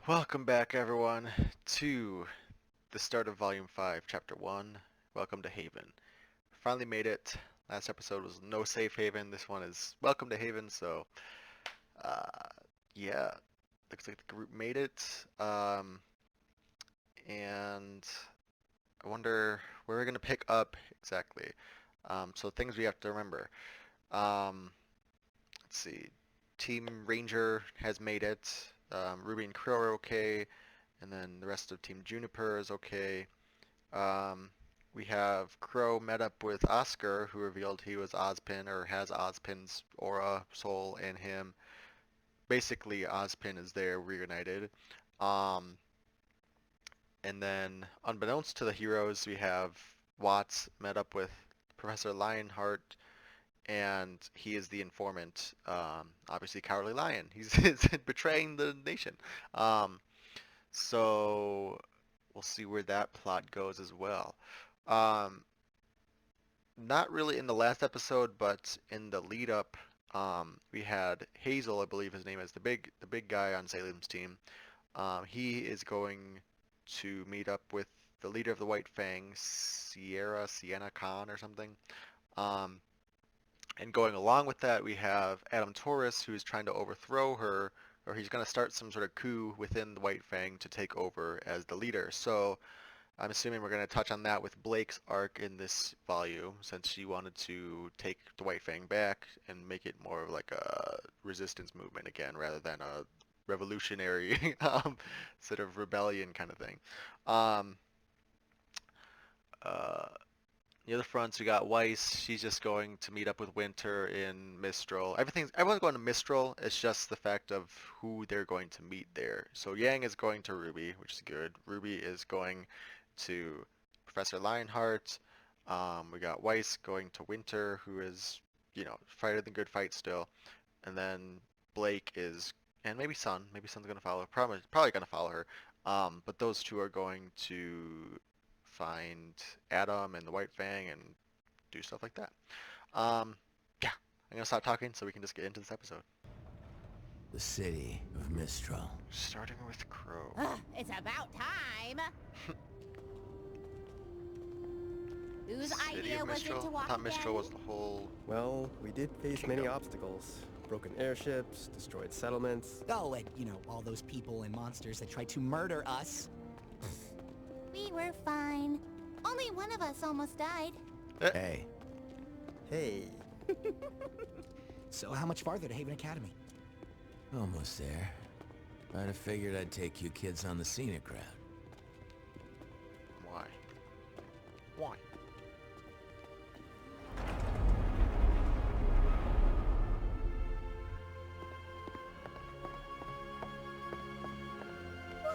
Welcome back, everyone, to the start of Volume 5, Chapter 1. Welcome to Haven. Finally made it. Last episode was no safe haven. This one is Welcome to Haven, so, uh, yeah. Looks like the group made it. And I wonder where we're going to pick up exactly. So things we have to remember. Let's see. Team Ranger has made it. Ruby and Crow are okay. And then the rest of Team Juniper is okay. Um, we have Crow met up with Oscar, who revealed he was Ozpin, or has Ozpin's aura, soul in him. Basically, Ozpin is there reunited. Um, and then, unbeknownst to the heroes, we have Watts met up with Professor Lionheart, and he is the informant. Obviously, Cowardly Lion. He's betraying the nation. Um, so we'll see where that plot goes as well. Um, Not really in the last episode, but in the lead up, we had Hazel, I believe his name is, the big guy on Salem's team. He is going to meet up with the leader of the White Fang, Sienna Khan or something. Um, and going along with that, we have Adam Taurus, who is trying to overthrow her, or he's going to start some sort of coup within the White Fang to take over as the leader. So I'm assuming we're going to touch on that with Blake's arc in this volume, since she wanted to take the White Fang back and make it more of like a resistance movement again, rather than a revolutionary sort of rebellion kind of thing. Um, uh, the other fronts, we got Weiss. She's just going to meet up with Winter in Mistral. Everyone's going to Mistral. It's just the fact of who they're going to meet there. So Yang is going to RWBY, which is good. RWBY is going to Professor Lionheart. We got Weiss going to Winter, who is, fighting the good fight still. And then Blake is, and maybe Sun. Maybe Sun's going to follow. Probably going to follow her. But those two are going to find Adam and the White Fang and do stuff like that. Um, yeah, I'm gonna stop talking so we can just get into this episode. The city of Mistral. Starting with Crow. It's about time. Whose City idea of was it Mistral? to I walk thought Mistral again? was the whole. Well, we did face Kingdom. many obstacles. Broken airships, destroyed settlements. Oh, and, all those people and monsters that tried to murder us. We were fine. Only one of us almost died. Hey, Hey, So how much farther to Haven Academy? almost there. I'd have figured I'd take you kids on the scenic route. Why? Why?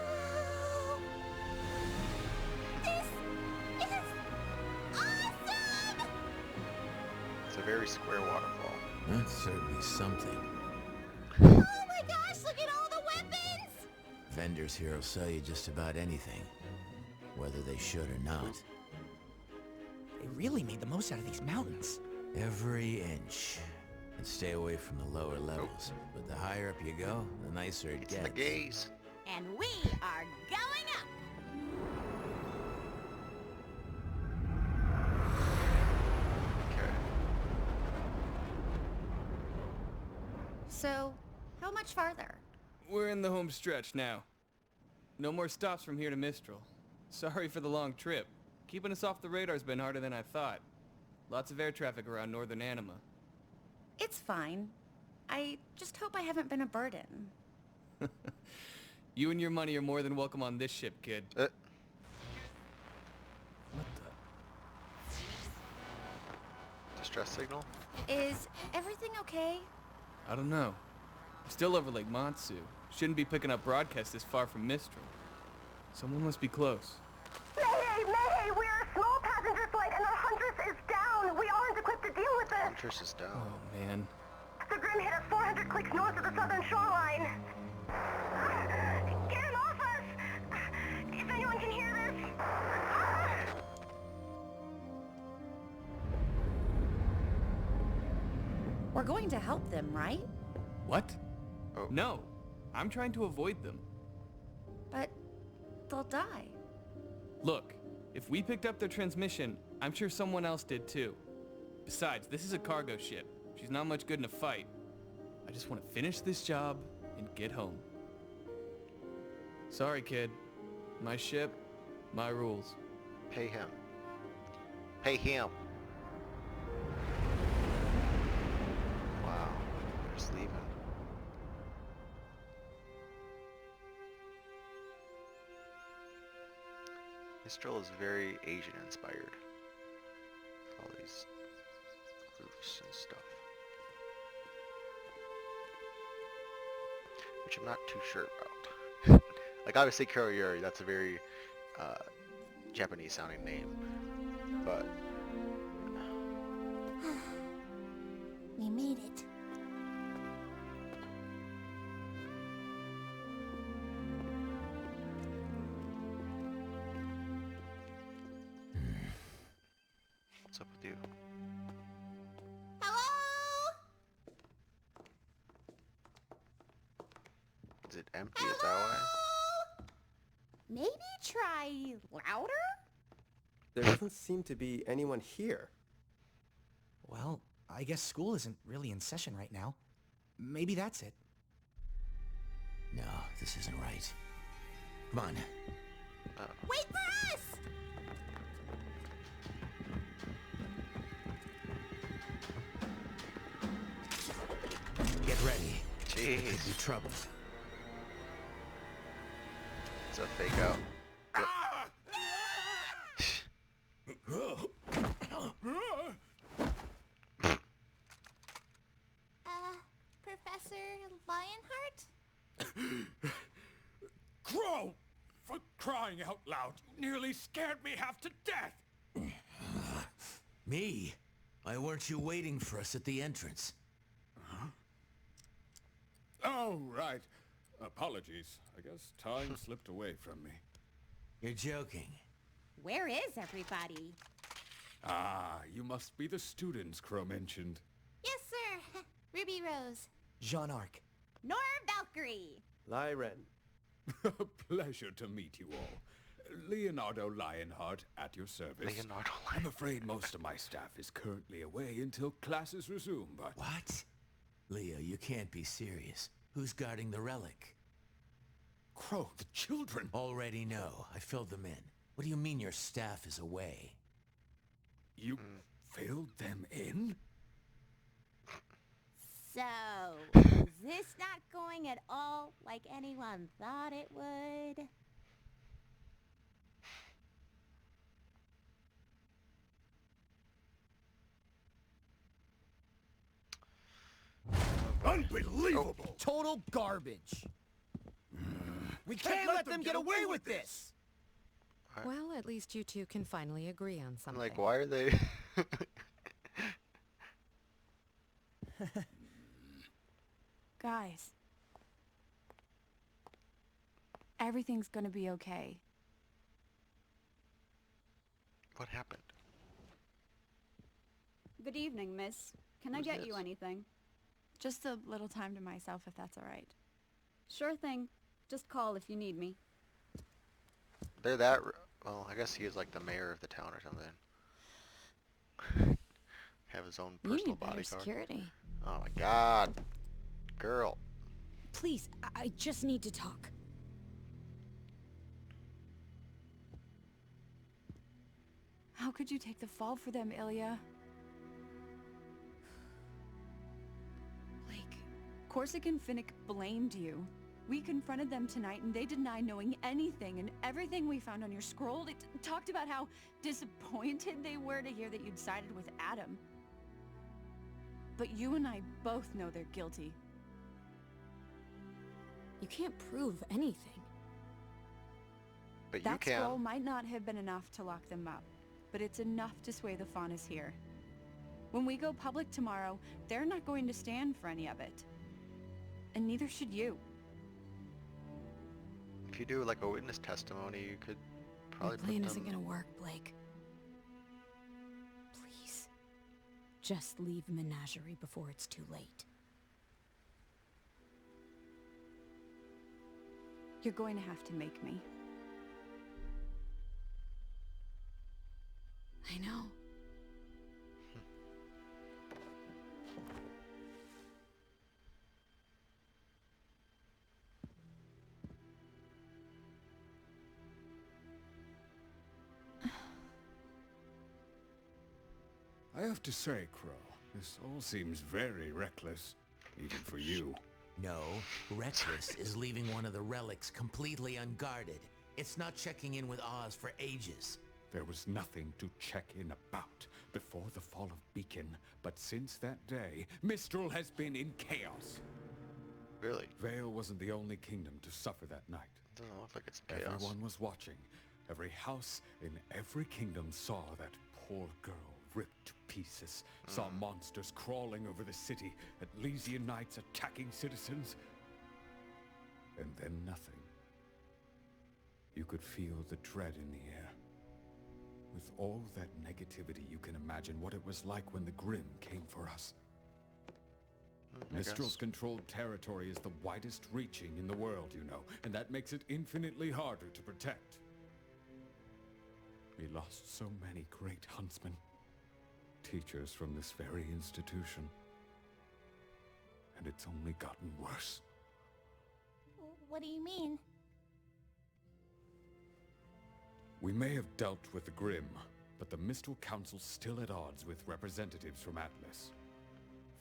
Wow! This is awesome! It's a very square waterfall. That's certainly something. Oh my gosh, look at all the weapons! Vendors here will sell you just about anything, whether they should or not. They really made the most out of these mountains. Every inch. And stay away from the lower levels. But the higher up you go, the nicer it It's gets. the gaze. And we are going up! Okay. So, how much farther? We're in the home stretch now. No more stops from here to Mistral. Sorry for the long trip. Keeping us off the radar's been harder than I thought. Lots of air traffic around northern Anima. It's fine. I just hope I haven't been a burden. You and your money are more than welcome on this ship, kid. What the? Distress signal. Is everything okay? I don't know. I'm still over Lake Matsu. Shouldn't be picking up broadcasts this far from Mistral. Someone must be close. Mayday! Mayday! We're a small passenger flight and our Huntress is down! We aren't equipped to deal with this! Huntress is down. Oh, man. The Grim hit us 400 clicks north of the southern shoreline! Get him off us! If anyone can hear this! We're going to help them, right? What? Oh. No. I'm trying to avoid them. But they'll die. Look, if we picked up their transmission, I'm sure someone else did too. Besides, this is a cargo ship. She's not much good in a fight. I just want to finish this job and get home. Sorry, kid. My ship, my rules. Pay him. Pay him. Wow, they're just leaving. Mistral is very Asian inspired. All these roofs and stuff. Which I'm not too sure about. Like obviously Kuroyuri, that's a very Japanese sounding name. But We made it. what's up with you? Hello? Is it empty? Is that why? Maybe try louder? There doesn't seem to be anyone here. Well, I guess school isn't really in session right now. Maybe that's it. No, this isn't right. Come on. Wait for us! Get ready. Jeez, Could be trouble. it's a fake out. Professor Lionheart? Crow! For crying out loud, you nearly scared me half to death! Me? Why weren't you waiting for us at the entrance? Oh, right. Apologies. I guess time slipped away from me. You're joking. Where is everybody? Ah, you must be the students Crow mentioned. Yes, sir. Ruby Rose. Jean Arc. Nora Valkyrie. Lyren. A pleasure to meet you all. Leonardo Lionheart at your service. Leonardo I'm afraid most of my staff is currently away until classes resume, but... What? Leo, you can't be serious. Who's guarding the relic? Crow, the children! Already know. I filled them in. What do you mean your staff is away? You filled them in? So, is this not going at all like anyone thought it would? Unbelievable! Total garbage. We can't let them get away with this! Well, at least you two can finally agree on I'm something. like, why are they? Guys. Everything's gonna be okay. What happened? Good evening, miss. Can I Who's get you this? anything? Just a little time to myself, if that's all right. Sure thing. Just call if you need me. They're that. Well, I guess he is like the mayor of the town or something. Have his own You personal need better bodyguard. security. Oh my god, girl. Please, I just need to talk. How could you take the fall for them, Ilya? Blake, Corsic and Finnick blamed you. We confronted them tonight and they denied knowing anything, and everything we found on your scroll, they talked about how disappointed they were to hear that you'd sided with Adam. But you and I both know they're guilty. You can't prove anything. But you That can. scroll might not have been enough to lock them up, but it's enough to sway the Faunas here. When we go public tomorrow, they're not going to stand for any of it. And neither should you. If you do like a witness testimony, you could probably Your plan put isn't them... gonna work, Blake. Please. Just leave Menagerie before it's too late. You're going to have to make me. I know. I have to say, Crow, this all seems very reckless, even for you. No, reckless is leaving one of the relics completely unguarded. It's not checking in with Oz for ages. There was nothing to check in about before the fall of Beacon, but since that day, Mistral has been in chaos. Really? Vale wasn't the only kingdom to suffer that night. Doesn't look like it's chaos. Everyone was watching. Every house in every kingdom saw that poor girl ripped to pieces, saw monsters crawling over the city, Atlesian knights attacking citizens, and then nothing. You could feel the dread in the air. With all that negativity, you can imagine what it was like when the Grimm came for us. Mistral's controlled territory is the widest reaching in the world, you know, and that makes it infinitely harder to protect. We lost so many great huntsmen, teachers from this very institution, and it's only gotten worse. What do you mean? We may have dealt with the Grimm, but the Mistral Council's still at odds with representatives from Atlas.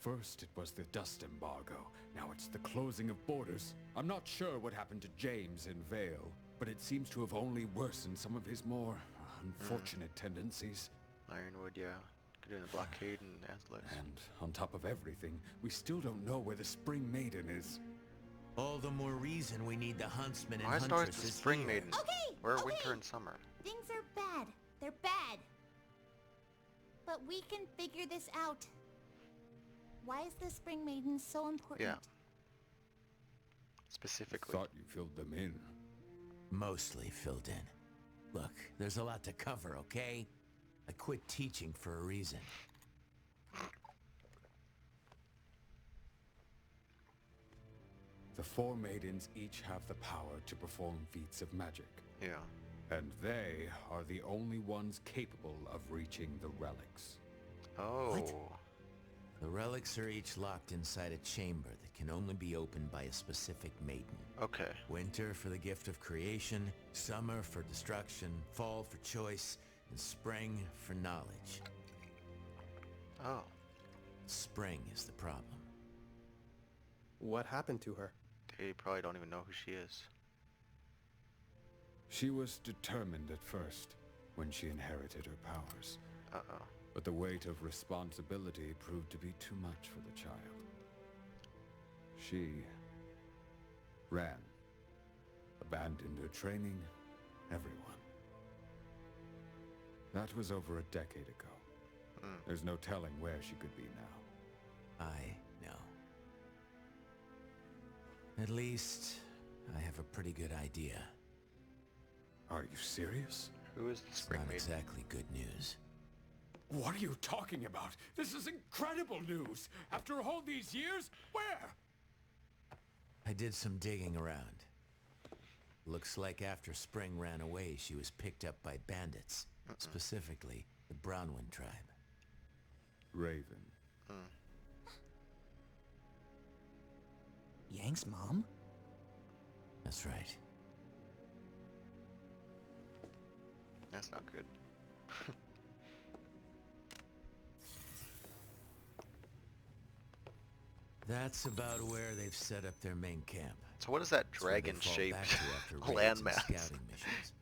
First, it was the dust embargo. Now it's the closing of borders. I'm not sure what happened to James in Vale, but it seems to have only worsened some of his more unfortunate tendencies. Ironwood, yeah. Doing the blockade and Atlas. And on top of everything, we still don't know where the Spring Maiden is. All the more reason we need the huntsman and Why is it always the huntresses Spring here. Maiden? Okay, We're okay. winter and summer. Things are bad. They're bad. But we can figure this out. Why is the Spring Maiden so important? Yeah. Specifically. Thought you filled them in. Mostly filled in. Look, there's a lot to cover, okay? I quit teaching for a reason. The four maidens each have the power to perform feats of magic. Yeah. And they are the only ones capable of reaching the relics. Oh. What? The relics are each locked inside a chamber that can only be opened by a specific maiden. Okay. Winter for the gift of creation, summer for destruction, fall for choice, and spring for knowledge. Oh. Spring is the problem. What happened to her? They probably don't even know who she is. She was determined at first, when she inherited her powers. Uh-oh. But the weight of responsibility proved to be too much for the child. She ran, abandoned her training, everyone. That was over a decade ago. There's no telling where she could be now. I know. At least, I have a pretty good idea. Are you serious? Who is the It's Spring not Maiden? exactly good news. What are you talking about? This is incredible news! After all these years, where? I did some digging around. Looks like after Spring ran away, she was picked up by bandits. Specifically, the Brownwind tribe. Raven. Yang's mom? That's right. That's not good. That's about where they've set up their main camp. So what is that It's where they fall dragon-shaped back to after raids and landmass? scouting missions.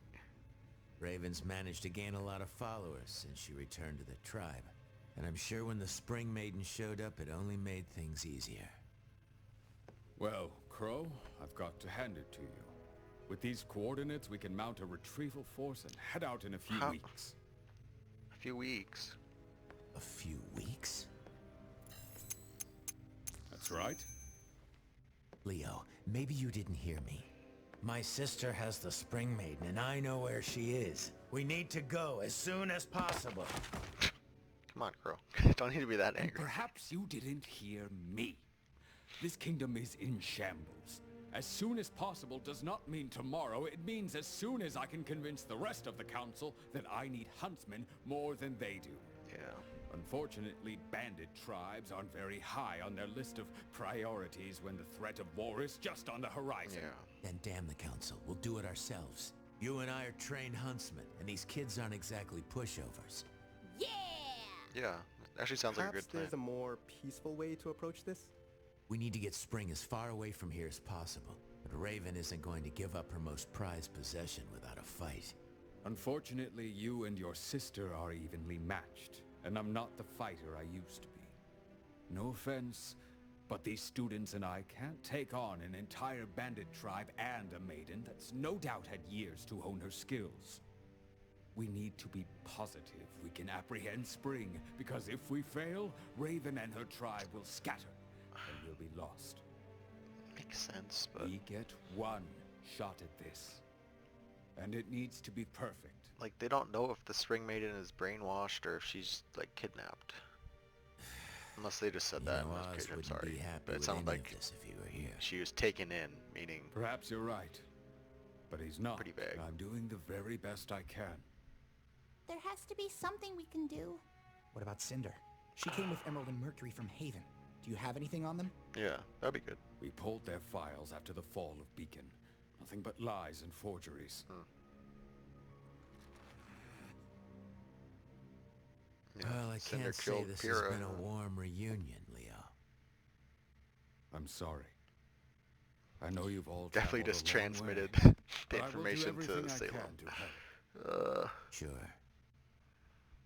Raven's managed to gain a lot of followers since she returned to the tribe. And I'm sure when the Spring Maiden showed up, it only made things easier. Well, Crow, I've got to hand it to you. With these coordinates, we can mount a retrieval force and head out in a few weeks. A few weeks. A few weeks? That's right. Leo, maybe you didn't hear me. My sister has the Spring Maiden, and I know where she is. We need to go as soon as possible. Come on, Crow. Don't need to be that And angry. perhaps you didn't hear me. This kingdom is in shambles. As soon as possible does not mean tomorrow. It means as soon as I can convince the rest of the council that I need huntsmen more than they do. Yeah. Unfortunately, bandit tribes aren't very high on their list of priorities when the threat of war is just on the horizon. Yeah. Then damn the council. We'll do it ourselves. You and I are trained huntsmen, and these kids aren't exactly pushovers. Yeah! Yeah. Actually sounds like a Perhaps good plan. there's a more peaceful way to approach this? We need to get Spring as far away from here as possible. But Raven isn't going to give up her most prized possession without a fight. Unfortunately, you and your sister are evenly matched, and I'm not the fighter I used to be. No offense, but these students and I can't take on an entire bandit tribe and a maiden that's no doubt had years to hone her skills. We need to be positive we can apprehend Spring, because if we fail, Raven and her tribe will scatter, and we'll be lost. Makes sense, but We get one shot at this, and it needs to be perfect. like they don't know if the Spring Maiden is brainwashed or if she's like kidnapped. Unless they just said that in this Oz page, I'm wouldn't sorry. be happy But it with sounded any like of this if he were here. she was taken in, meaning Perhaps you're right, but he's not. Pretty vague. I'm doing the very best I can. There has to be something we can do. What about Cinder? She came with Emerald and Mercury from Haven. Do you have anything on them? yeah, that'd be good. We pulled their files after the fall of Beacon. Nothing but lies and forgeries. Yeah, Well, I Cinder can't say killed this Pyrrha. has been a warm reunion, Leo. I'm sorry. I know you've all Definitely traveled just a long way, transmitted the but I will do information everything to I Salem. can to help. Sure.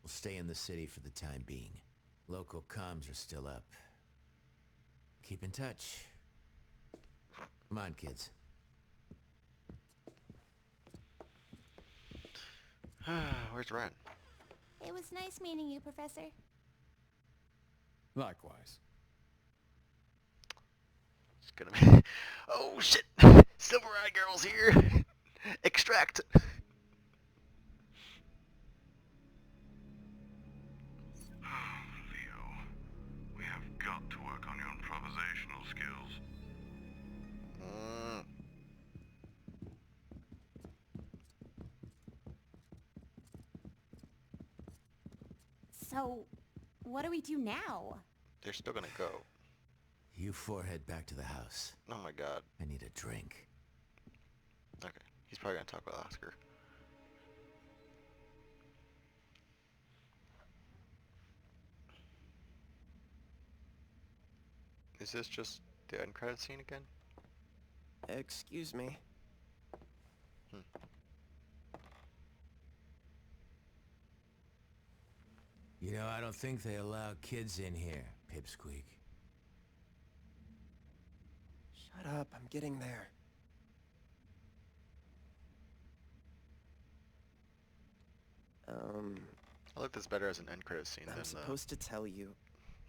We'll stay in the city for the time being. Local comms are still up. Keep in touch. Come on, kids. Where's Ren? It was nice meeting you, Professor. Likewise. It's gonna be. Oh shit! Silver Eye Girl's here. Extract. Leo, we have got to work on your improvisational skills. So, what do we do now? They're still gonna go. You four head back to the house. Oh my god. I need a drink. Okay, he's probably gonna talk about Oscar. Is this just the end credit scene again? Excuse me. You know, I don't think they allow kids in here, Pipsqueak. Shut up, I'm getting there. I like this better as an end credit scene I'm than supposed to tell you.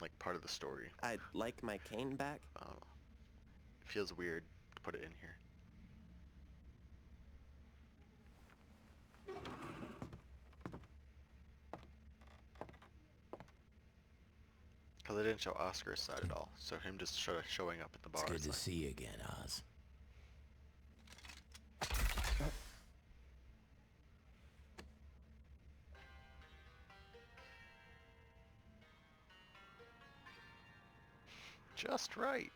like part of the story. I'd like my cane back. It feels weird to put it in here. Because they didn't show Oscar's side at all, so him just showing up at the bar. It's good is to like, see you again, Oz. just right.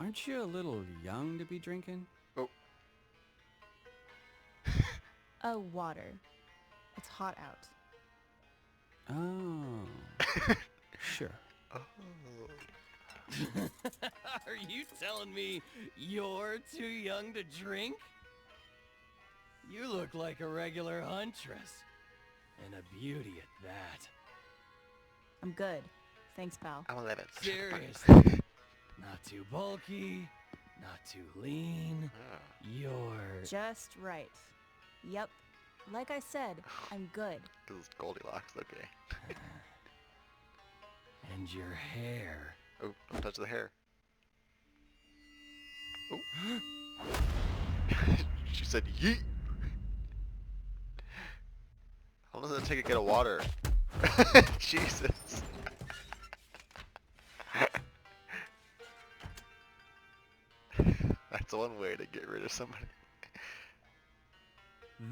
Aren't you a little young to be drinking? Oh. Oh, water. It's hot out. Oh. Sure. Oh. Are you telling me you're too young to drink? You look like a regular huntress. And a beauty at that. I'm good. Thanks, pal. I'm 11. Seriously. Not too bulky, not too lean. You're... Just right. Yep. Like I said, I'm good. This is Goldilocks, okay. And your hair. Oh, don't touch the hair. Oh. She said yeet. How long does it take to get a water? Jesus. one way to get rid of somebody.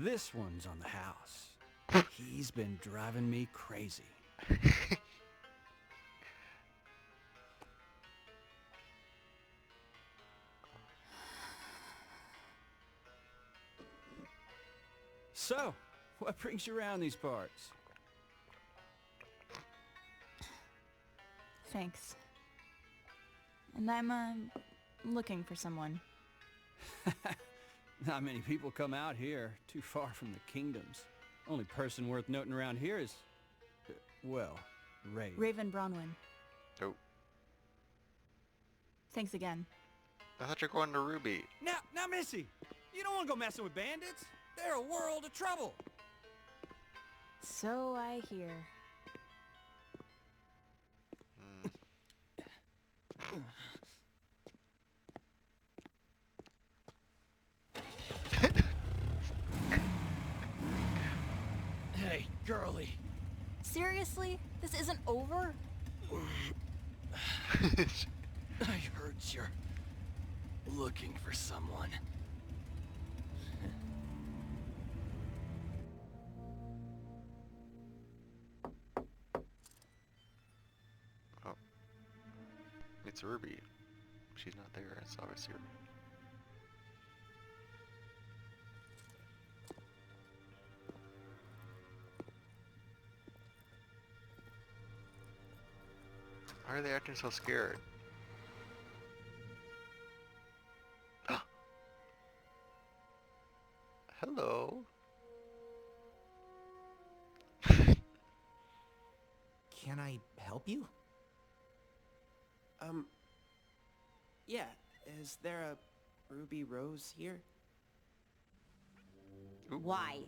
This one's on the house. He's been driving me crazy. So, what brings you around these parts? Thanks. And I'm, looking for someone. Not many people come out here, too far from the kingdoms. Only person worth noting around here is, well, Ray. Raven Bronwyn. Oh. Thanks again. I thought you were going to RWBY. Now, Missy, you don't want to go messing with bandits. They're a world of trouble. So I hear. Hey, girlie. Seriously? This isn't over? I heard you're looking for someone. Oh. It's RWBY. She's not there. It's obviously RWBY. Why are they acting so scared? Hello. Can I help you? Yeah, is there a Ruby Rose here? Why?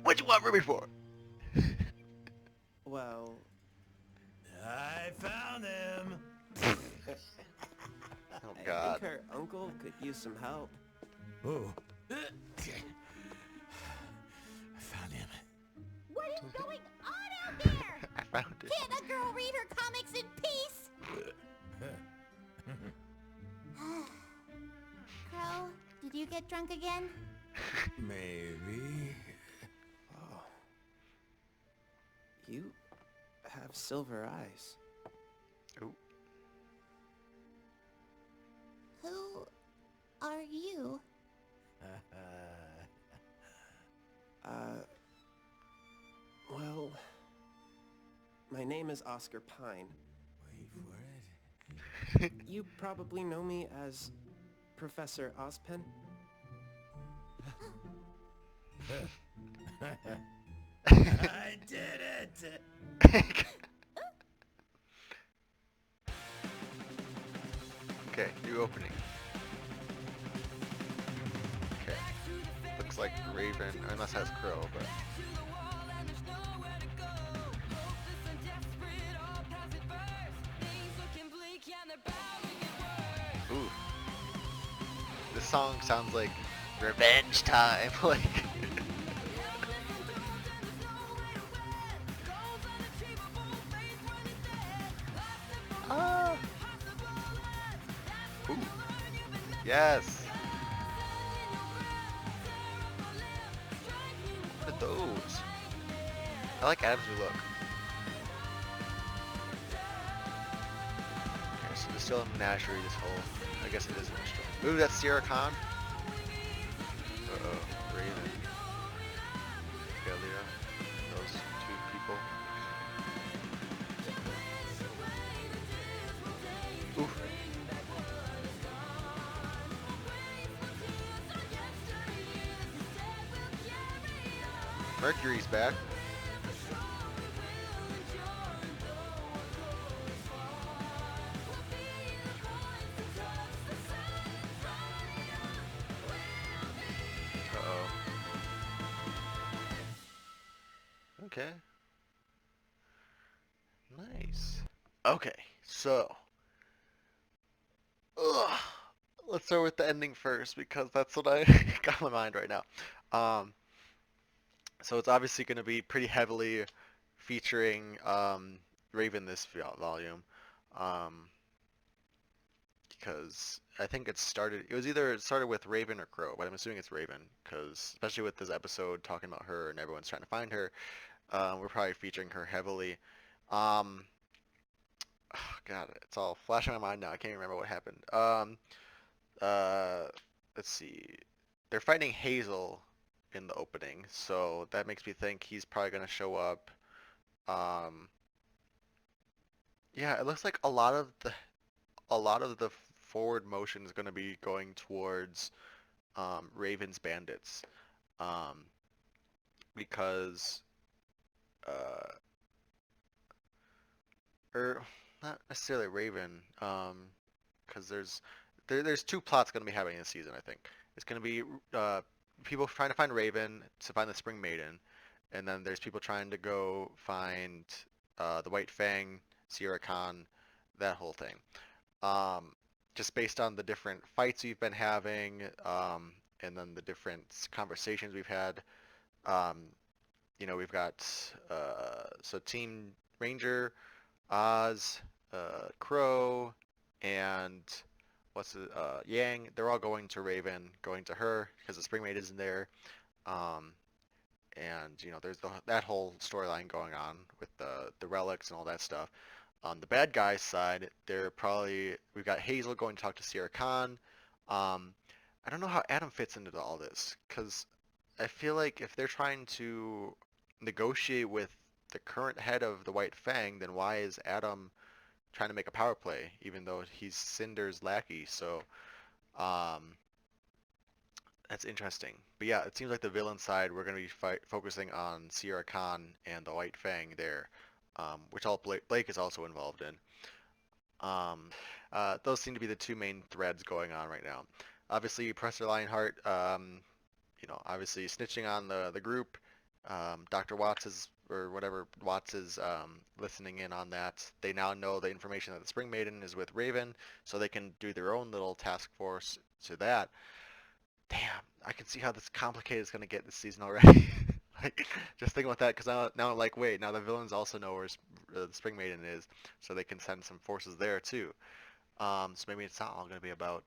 What you want RWBY for? Well... I found him! Oh I God. think her uncle could use some help. Oh. I found him. What is going on out there? I found it. Can't a girl read her comics in peace? Crow, did you get drunk again? Maybe. Oh. You have silver eyes. Ooh. Who are you? Well... My name is Oscar Pine. Wait for it. You probably know me as Professor Ozpen. I did it! Okay, new opening. Okay. Looks like Raven, unless it has Crow, but... Ooh. This song sounds like revenge time, like... Ah. Ooh. Yes. What are those? I like Adam's new look. Okay, so there's still a menagerie, this whole... I guess it is a restaurant. Ooh, that's Sierra Khan. Uh-oh, Raven. Galia. Those two people. Oof. Mercury's back. Uh-oh. Okay. Nice. Okay, so... Ugh. Let's start with the ending first, because that's what I got in my mind right now. So it's obviously going to be pretty heavily featuring Raven this volume. because I think it started with Raven or Crow, but I'm assuming it's Raven because especially with this episode talking about her and everyone's trying to find her, we're probably featuring her heavily. Um, God, it's all flashing my mind now. I can't even remember what happened. Uh, let's see. They're fighting Hazel in the opening, so that makes me think he's probably gonna show up. Um, yeah, it looks like a lot of the forward motion is gonna be going towards Raven's bandits, um, because uh, or not necessarily Raven, because there's two plots gonna be happening this season. I think it's gonna be people trying to find Raven to find the Spring Maiden, and then there's people trying to go find the White Fang, Sierra Khan, that whole thing. Um, just based on the different fights we've been having, and then the different conversations we've had. Um, we've got so Team Ranger, Oz, Crow, and Yang. They're all going to Raven, going to her because the Spring Maid isn't there. Um, and there's that whole storyline going on with the relics and all that stuff. On the bad guys side, we've got Hazel going to talk to Sierra Khan. I don't know how Adam fits into all this because I feel like if they're trying to negotiate with the current head of the White Fang, then why is Adam trying to make a power play, even though he's Cinder's lackey? So that's interesting. But yeah, it seems like the villain side, we're going to be focusing on Sierra Khan and the White Fang there, which Blake is also involved in. Those seem to be the two main threads going on right now. Obviously, Professor Lionheart, obviously snitching on the group. Dr. Watts or whatever Watts is listening in on that. They now know the information that the Spring Maiden is with Raven, so they can do their own little task force to that. Damn, I can see how this complicated it's gonna get this season already. Like, just thinking about that, because now I'm like, wait, now the villains also know where the Spring Maiden is, so they can send some forces there too. So maybe it's not all gonna be about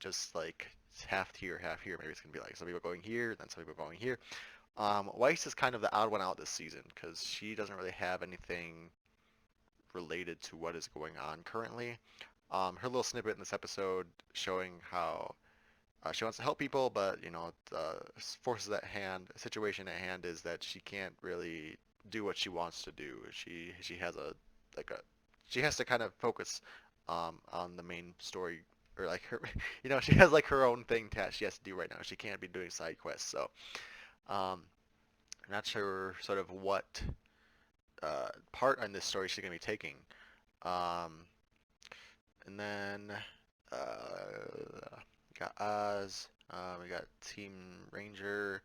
just like half here, half here. Maybe it's gonna be like some people going here, then some people going here. Weiss is kind of the odd one out this season because she doesn't really have anything related to what is going on currently. Her little snippet in this episode showing how she wants to help people, but the situation at hand is that she can't really do what she wants to do. She has she has to kind of focus on the main story, or like her, she has like her own thing she has to do right now. She can't be doing side quests, so I'm not sure sort of what part in this story she's gonna be taking. Um, and then we got Oz, we got Team Ranger,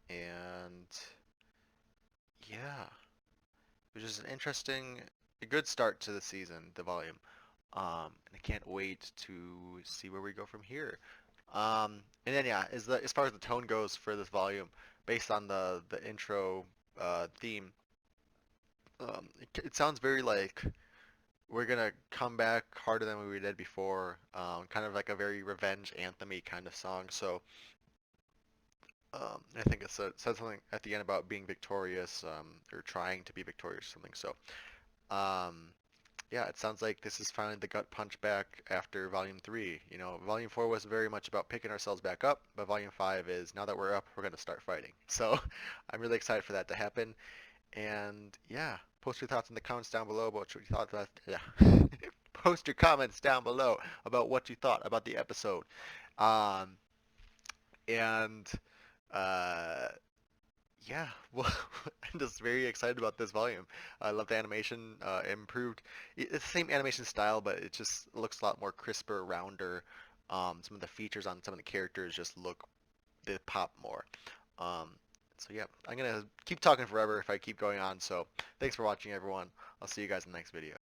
and yeah, which is a good start to the season, the volume. And I can't wait to see where we go from here. And then yeah, as far as the tone goes for this volume, based on the intro theme, it sounds very like we're gonna come back harder than we did before. Kind of like a very revenge anthem-y kind of song. So I think it said something at the end about being victorious, or trying to be victorious or something. So yeah, it sounds like this is finally the gut punch back after Volume 3. Volume 4 was very much about picking ourselves back up, but Volume 5 is now that we're up, we're going to start fighting. So I'm really excited for that to happen. And yeah, post your thoughts in the comments down below about what you thought about, yeah. Post your comments down below about what you thought about the episode. Um, and yeah, well, I'm just very excited about this volume. I love the animation, improved. It's the same animation style, but it just looks a lot more crisper, rounder. Some of the features on some of the characters they pop more. So yeah, I'm gonna keep talking forever if I keep going on. So thanks for watching, everyone. I'll see you guys in the next video.